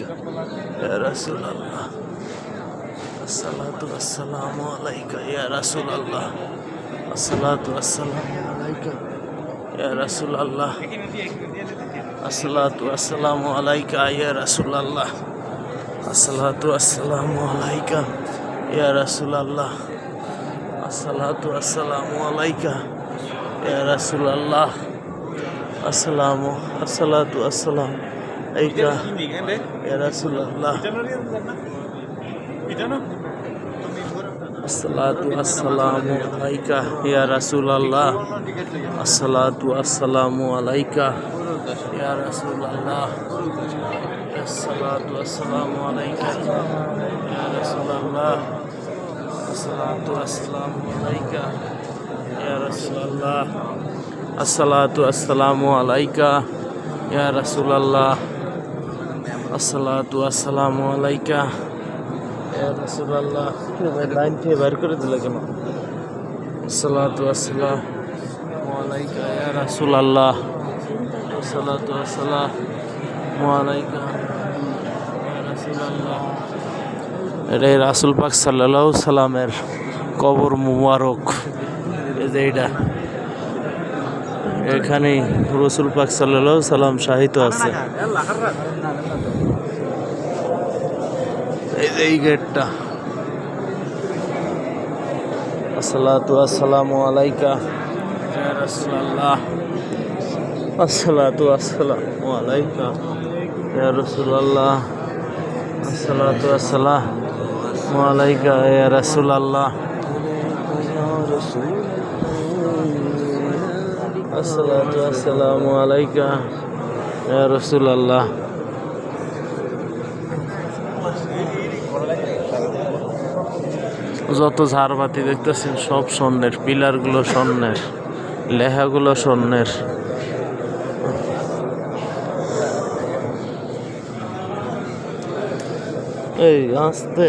আলাইকা ইয়া রাসূলুল্লাহ। আসসালাতু আসসালামু আলাইকা ইয়া রাসূলুল্লাহ। আসসালাতু আসসালামু আলাইকা ইয়া রাসূলুল্লাহ। আসসালাতু আসসালামু আলাইকা ইয়া রাসূলুল্লাহ। আসসালাতু আসসালামু আলাইকা ইয়া রাসূলুল্লাহ। আসসালাতু আসসালামু আলাইকা ইয়া রাসূলুল্লাহ। আসসালাতু আসসালামু আলাইকা ইয়া রাসূলুল্লাহ। আসসালাতু আসসালামু আলাইকা ইয়া রাসূলুল্লাহ। আসসালাতু আসসালামু আলাইকা ইয়া রাসূলুল্লাহ। আসসালাতু আসসালামু আলাইকা ইয়া রাসূলুল্লাহ। আসসালাতু আসসালামু আলাইকা ইয়া রাসূলুল্লাহ। আসসালাতু আসসালামু আলাইকা ইয়া রাসূলুল্লাহ। আসসালাতু আসসালামু আলাইকা ইয়া রাসূলুল্লাহ। লাইন থেকে বের করে দিলে কেন? আসসালাতু আসসালামু আলাইকা ইয়া রাসূলুল্লাহ। আসসালাতু আসসালামু আলাইকা ইয়া রাসূলুল্লাহ। এটাই রাসূল পাক সাল্লাল্লাহু সাল্লামের কবর মুবারক। এই যে এটা এখানেই রাসূল পাক সাল্লাল্লাহু সাল্লাম শাহিত আছে। এই গেটটা। আসসালাতু আসসালামু আলাইকা ইয়া রাসূলুল্লাহ। আসসালাতু আসসালামু আলাইকা ইয়া রাসূলুল্লাহ। আসসালাতু আসসালামু আলাইকা ইয়া রাসূলুল্লাহ। আসসালাতু আসসালামু আলাইকা ইয়া রাসূলুল্লাহ। যত ঝাড়বাতি দেখতেছেন সব স্বর্ণের, পিলারগুলো স্বর্ণের, লেহাগুলো স্বর্ণের। এই আস্তে।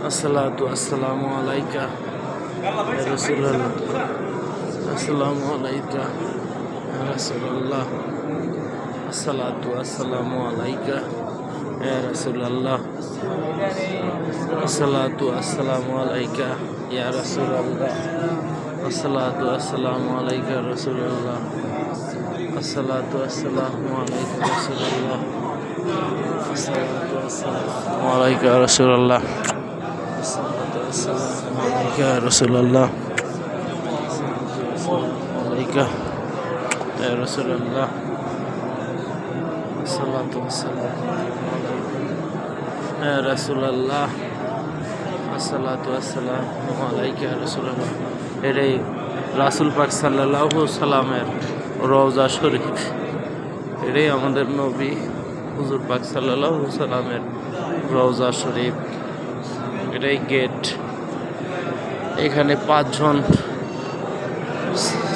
আসসালাতু আসসালামু আলাইকা ইয়া রাসূলুল্লাহ। আসসালামু আলাইকা ইয়া রাসূলুল্লাহ। আসসালাতু আসসালামু আলাইকা ইয়া রাসূলুল্লাহ। আসসালাতু আসসালামু আলাইকা ইয়া রাসূলুল্লাহ। আসসালাতু আসসালামু আলাইকা রাসূলুল্লাহ। আসসালাতু আসসালামু আলাইকা রাসূলুল্লাহ। আসসালাতু আসসালামু আলাইকা রাসূলুল্লাহ। আসসালাতু আসসালামু আলাইকা রাসূলুল্লাহ। আলাইকা ইয়া রাসূলুল্লাহ। আসসালাতু আসসালামু ইয়া রাসূলুল্লাহ। আসসালাতু আসসালামু আলাইকা রাসূলুল্লাহ। এটাই রাসূল পাক সাল্লাল্লাহু সাল্লামের রওজা শরীফ। এটাই আমাদের নবী হুজুর পাক সাল্লাল্লাহু সাল্লামের রওজা শরীফ। এটাই গেট। এখানে 5 জন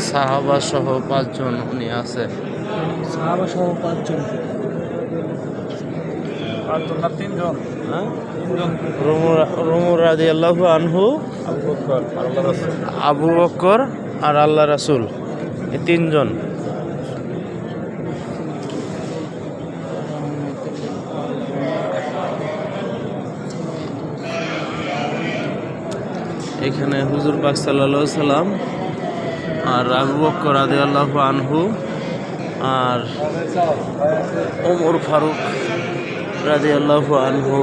সাহাবা সহ 5 জন উনি আছে। সাহাবা সহ 5 জন। 5 জন না 3 জন? হ্যাঁ, রুমর রাদিয়াল্লাহু আনহু, আবু বকর আর আল্লাহ রাসূল, এই 3 জন। এখানে হুজুর পাক সাল্লাল্লাহু সাল্লাম আর আবু বকর রাদিয়াল্লাহু আনহু আর ওমর ফারুক রাদিয়াল্লাহু আনহু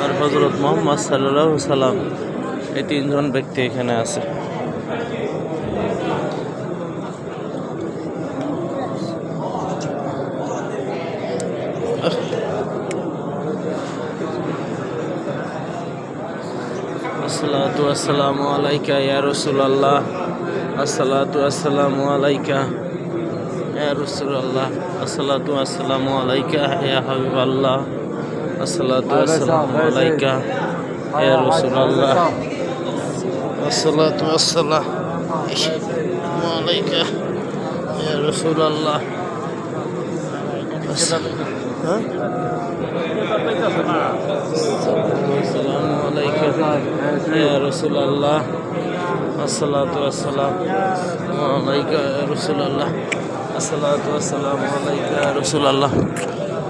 আর হযরত মুহাম্মদ সাল্লাল্লাহু সাল্লাম, এই 3 জন ব্যক্তি এখানে আছে। আসসালাতু আসসালামু আলাইকা ইয়া রাসূলুল্লাহ। আসসালাতু আসসালামু আলাইকা ইয়া রাসূলুল্লাহ। আসসালাতু আসসালামু আলাইকা ইয়া হাবিবাল্লাহ। আসসালাতু আসসালামু আলাইকা ইয়া রাসূলুল্লাহ। আসসালাতু আসসালামু আলাইকা ইয়া রাসূলুল্লাহ। হ্যাঁ, আসসালামু আলাইকা ইয়া রাসূলুল্লাহ। আসসালাতু আসসালামু আলাইকা ইয়া রাসূলুল্লাহ। আসসালাতু ওয়াসসালামু আলাইকা ইয়া রাসূলুল্লাহ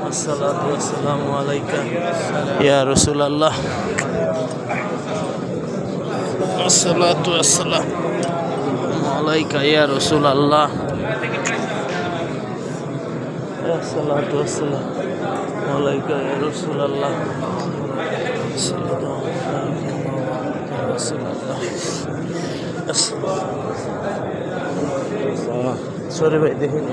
আসসালাতু ওয়াসসালামু আলাইকা ইয়া রাসূলুল্লাহ আসসালাতু ওয়াসসালামু আলাইকা ইয়া রাসূলুল্লাহ আসসালাতু ওয়াসসালামু আলাইকা ইয়া রাসূলুল্লাহ সরি ভাই দেখুন